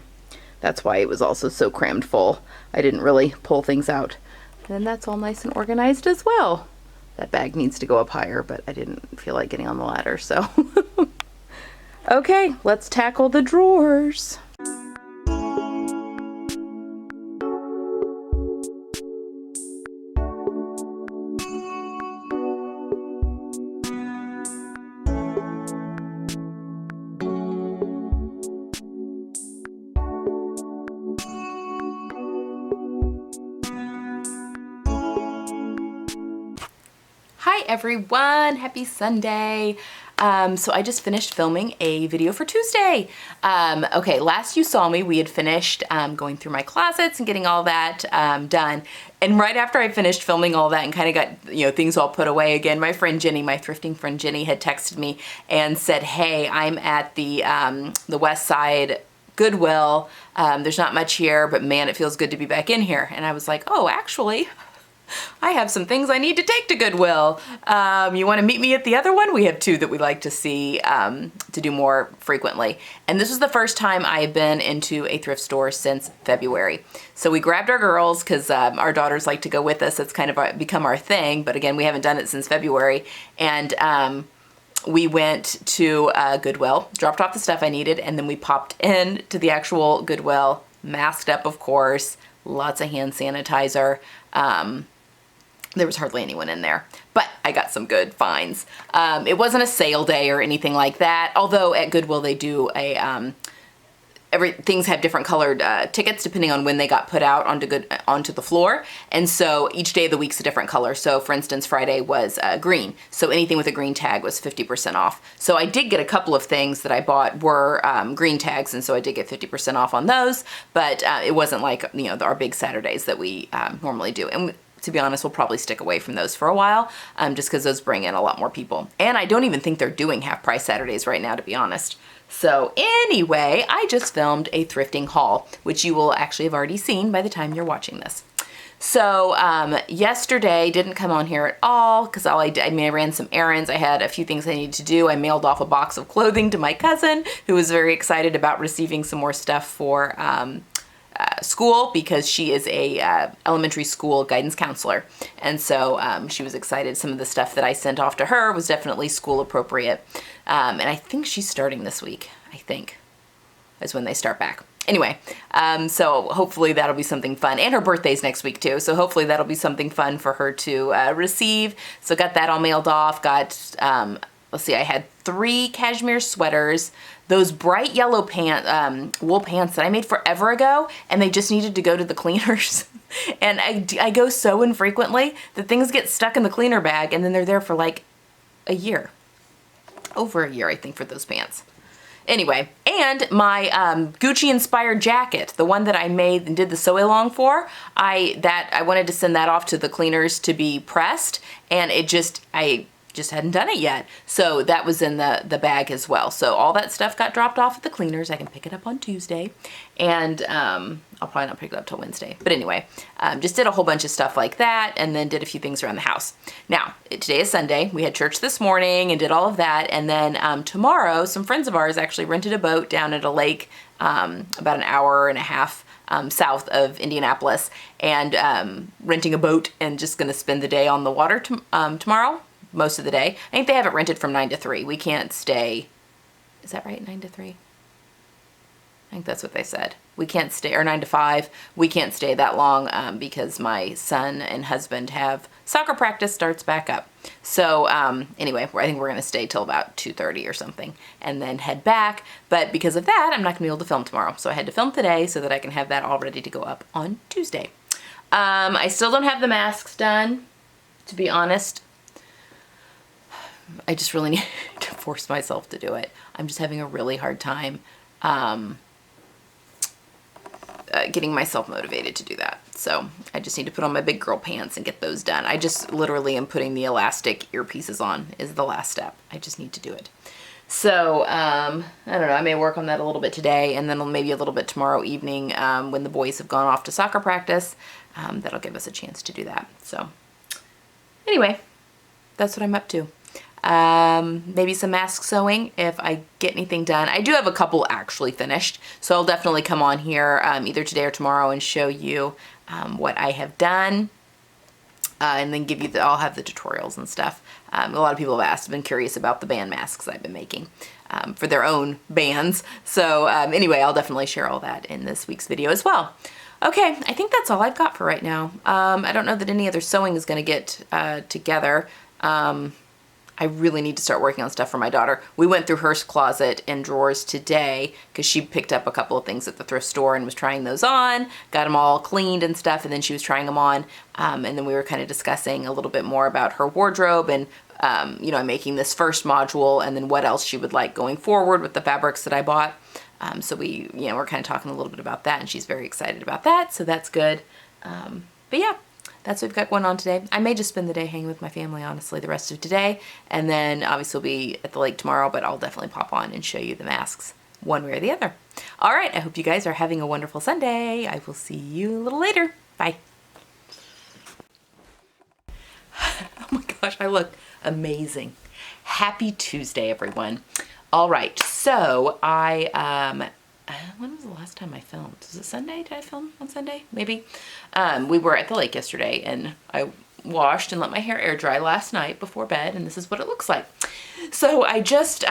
that's why it was also so crammed full. I didn't really pull things out. And that's all nice and organized as well. That bag needs to go up higher, but I didn't feel like getting on the ladder, so. Okay, let's tackle the drawers. Hi everyone, happy Sunday. So I just finished filming a video for Tuesday. Okay, last you saw me, we had finished going through my closets and getting all that done. And right after I finished filming all that and kind of got, things all put away again, my friend Jenny, my thrifting friend Jenny, had texted me and said, hey, I'm at the West Side Goodwill. There's not much here, but man, it feels good to be back in here. And I was like, oh, actually, I have some things I need to take to Goodwill. You want to meet me at the other one? We have two that we like to see to do more frequently. And this was the first time I have been into a thrift store since February. So we grabbed our girls because our daughters like to go with us. It's kind of become our thing. But again, we haven't done it since February. And we went to Goodwill, dropped off the stuff I needed, and then we popped in to the actual Goodwill, masked up, of course, lots of hand sanitizer. There was hardly anyone in there, but I got some good finds. It wasn't a sale day or anything like that, although at Goodwill they do a things have different colored tickets depending on when they got put out onto the floor. And so each day of the week's a different color. So for instance, Friday was green. So anything with a green tag was 50% off. So I did get a couple of things that I bought were green tags, and so I did get 50% off on those, but it wasn't like, you know, our big Saturdays that we normally do. And to be honest, we'll probably stick away from those for a while, just because those bring in a lot more people. And I don't even think they're doing half price Saturdays right now, to be honest. So anyway, I just filmed a thrifting haul, which you will actually have already seen by the time you're watching this. So yesterday didn't come on here at all because I ran some errands. I had a few things I needed to do. I mailed off a box of clothing to my cousin, who was very excited about receiving some more stuff for school, because she is a elementary school guidance counselor. And so she was excited. Some of the stuff that I sent off to her was definitely school appropriate. And I think she's starting this week, I think, is when they start back. Anyway, so hopefully that'll be something fun. And her birthday's next week too, so hopefully that'll be something fun for her to receive. So got that all mailed off. Got, let's see, I had 3 cashmere sweaters, those bright yellow wool pants that I made forever ago, and they just needed to go to the cleaners. And I go so infrequently that things get stuck in the cleaner bag, and then they're there for like a year. Over a year, I think, for those pants. Anyway, and my Gucci inspired jacket, the one that I made and did the sew along for, I wanted to send that off to the cleaners to be pressed, and I just hadn't done it yet. So that was in the bag as well. So all that stuff got dropped off at the cleaners. I can pick it up on Tuesday, and I'll probably not pick it up till Wednesday. But anyway, just did a whole bunch of stuff like that, and then did a few things around the house. Now, today is Sunday. We had church this morning and did all of that. And then tomorrow, some friends of ours actually rented a boat down at a lake about an hour and a half south of Indianapolis, and renting a boat and just gonna spend the day on the water tomorrow. Most of the day. I think they have it rented from 9 to 3. We can't stay, is that right, 9 to 3? I think that's what they said. We can't stay, or 9 to 5. We can't stay that long because my son and husband have soccer practice starts back up. So anyway, I think we're gonna stay till about 2:30 or something and then head back. But because of that, I'm not gonna be able to film tomorrow. So I had to film today so that I can have that all ready to go up on Tuesday. I still don't have the masks done, to be honest. I just really need to force myself to do it. I'm just having a really hard time getting myself motivated to do that. So I just need to put on my big girl pants and get those done. I just literally am putting the elastic earpieces on is the last step. I just need to do it. So I don't know, I may work on that a little bit today, and then maybe a little bit tomorrow evening when the boys have gone off to soccer practice. That'll give us a chance to do that. So anyway, that's what I'm up to. Maybe some mask sewing if I get anything done. I do have a couple actually finished, so I'll definitely come on here either today or tomorrow and show you what I have done, and then give you I'll have the tutorials and stuff. A lot of people have been curious about the band masks I've been making for their own bands. So anyway, I'll definitely share all that in this week's video as well. Okay, I think that's all I've got for right now. I don't know that any other sewing is going to get together. I really need to start working on stuff for my daughter. We went through her closet and drawers today because she picked up a couple of things at the thrift store and was trying those on, got them all cleaned and stuff, and then she was trying them on. And then we were kind of discussing a little bit more about her wardrobe and, you know, I'm making this first module and then what else she would like going forward with the fabrics that I bought. So we, you know, we're kind of talking a little bit about that, and she's very excited about that, so that's good. But yeah. That's what we've got going on today. I may just spend the day hanging with my family, honestly, the rest of today. And then obviously we'll be at the lake tomorrow, but I'll definitely pop on and show you the masks one way or the other. All right, I hope you guys are having a wonderful Sunday. I will see you a little later. Bye. Oh my gosh, I look amazing. Happy Tuesday, everyone. All right, so when was the last time I filmed? Was it Sunday? Did I film on Sunday? Maybe. We were at the lake yesterday, and I washed and let my hair air dry last night before bed, and this is what it looks like. So I just,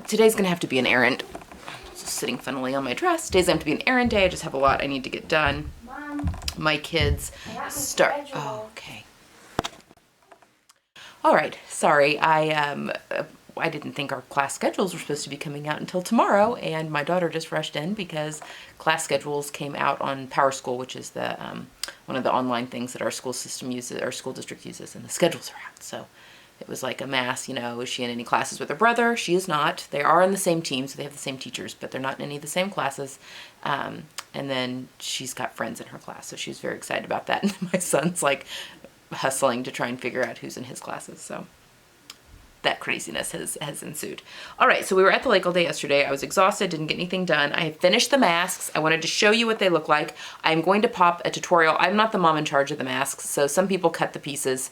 today's gonna have to be an errand. Just sitting funnily on my dress. Today's gonna have to be an errand day. I just have a lot I need to get done. Mom, my kids start. Schedule. Oh, okay. All right, sorry. I I didn't think our class schedules were supposed to be coming out until tomorrow, and my daughter just rushed in because class schedules came out on PowerSchool, which is the one of the online things that our school system uses, our school district uses, and the schedules are out. So it was like a mass, is she in any classes with her brother? She is not. They are on the same team, so they have the same teachers, but they're not in any of the same classes. And then she's got friends in her class, so she's very excited about that. And my son's like hustling to try and figure out who's in his classes. So that craziness has ensued. All right, so we were at the lake all day yesterday. I was exhausted, didn't get anything done. I have finished the masks. I wanted to show you what they look like. I'm going to pop a tutorial. I'm not the mom in charge of the masks, so some people cut the pieces.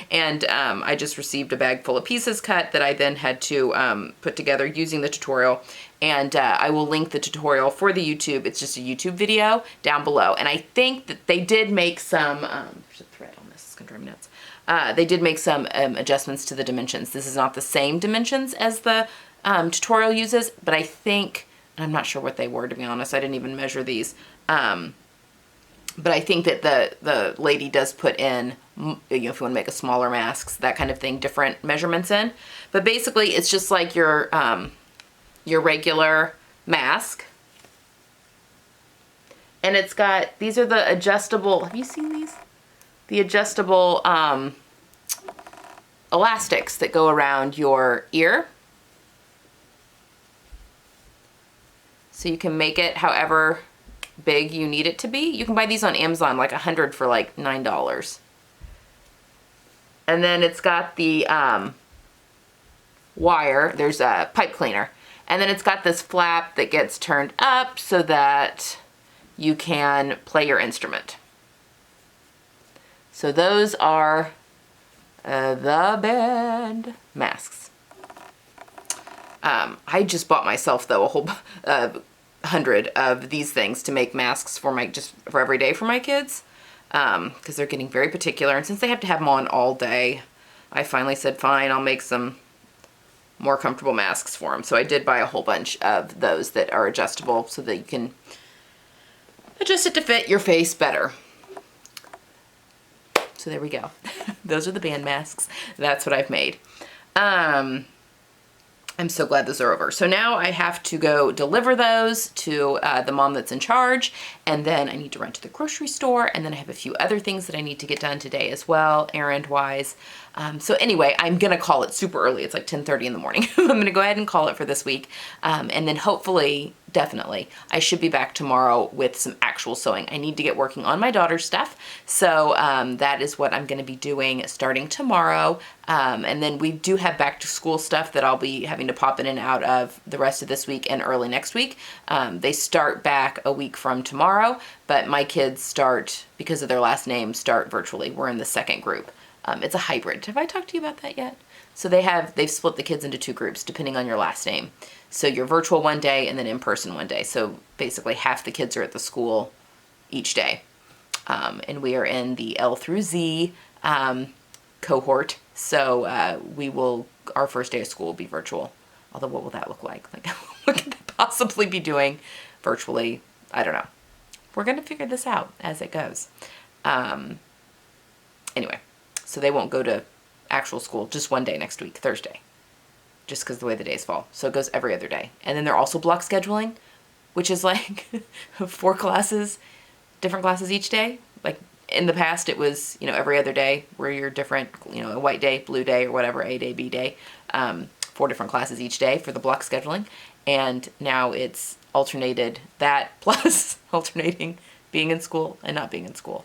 And I just received a bag full of pieces cut that I then had to put together using the tutorial. And I will link the tutorial for the YouTube. It's just a YouTube video down below. And I think that they did make some, there's a thread on this, it's gonna drive me nuts. They did make some adjustments to the dimensions. This is not the same dimensions as the tutorial uses, but I think, and I'm not sure what they were, to be honest. I didn't even measure these. But I think that the lady does put in, if you want to make a smaller masks, that kind of thing, different measurements in. But basically, it's just like your regular mask. And it's got, these are the adjustable, have you seen these? The adjustable elastics that go around your ear. So you can make it however big you need it to be. You can buy these on Amazon, like 100 for like $9. And then it's got the wire. There's a pipe cleaner. And then it's got this flap that gets turned up so that you can play your instrument. So those are the band masks. I just bought myself, though, a whole 100 of these things to make masks for just for every day for my kids, because they're getting very particular. And since they have to have them on all day, I finally said, fine, I'll make some more comfortable masks for them. So I did buy a whole bunch of those that are adjustable so that you can adjust it to fit your face better. So there we go. Those are the band masks. That's what I've made. I'm so glad those are over. So now I have to go deliver those to the mom that's in charge, and then I need to run to the grocery store, and then I have a few other things that I need to get done today as well, errand-wise. So anyway, I'm gonna call it super early. It's like 10:30 in the morning. I'm gonna go ahead and call it for this week, and then hopefully, definitely, I should be back tomorrow with some actual sewing. I need to get working on my daughter's stuff, so that is what I'm gonna be doing starting tomorrow. And then we do have back to school stuff that I'll be having to pop in and out of the rest of this week and early next week. They start back a week from tomorrow, but my kids start, because of their last name, start virtually. We're in the second group. It's a hybrid. Have I talked to you about that yet? So they've split the kids into two groups depending on your last name. So you're virtual one day and then in person one day. So basically half the kids are at the school each day. And we are in the L through Z cohort. So our first day of school will be virtual. Although what will that look like? Like what could they possibly be doing virtually? I don't know. We're going to figure this out as it goes. Anyway, so they won't go to actual school just one day next week, Thursday, just because the way the days fall. So it goes every other day. And then they're also block scheduling, which is like 4 classes, different classes each day. Like in the past, it was, every other day where you're different, a white day, blue day, or whatever, A day, B day, 4 different classes each day for the block scheduling. And now it's alternated that plus alternating being in school and not being in school.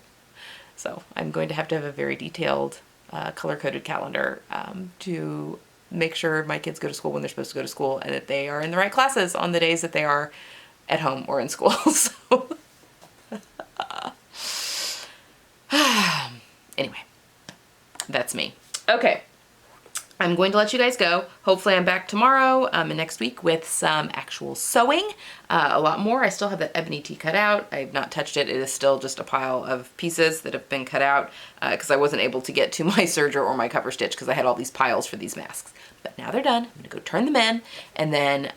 So I'm going to have a very detailed color-coded calendar to make sure my kids go to school when they're supposed to go to school and that they are in the right classes on the days that they are at home or in school. So anyway, that's me. Okay. I'm going to let you guys go. Hopefully I'm back tomorrow and next week with some actual sewing, a lot more. I still have that ebony tee cut out. I have not touched it. It is still just a pile of pieces that have been cut out because I wasn't able to get to my serger or my cover stitch because I had all these piles for these masks. But now they're done. I'm gonna go turn them in and then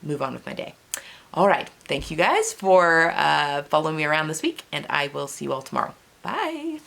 move on with my day. All right, thank you guys for following me around this week, and I will see you all tomorrow. Bye.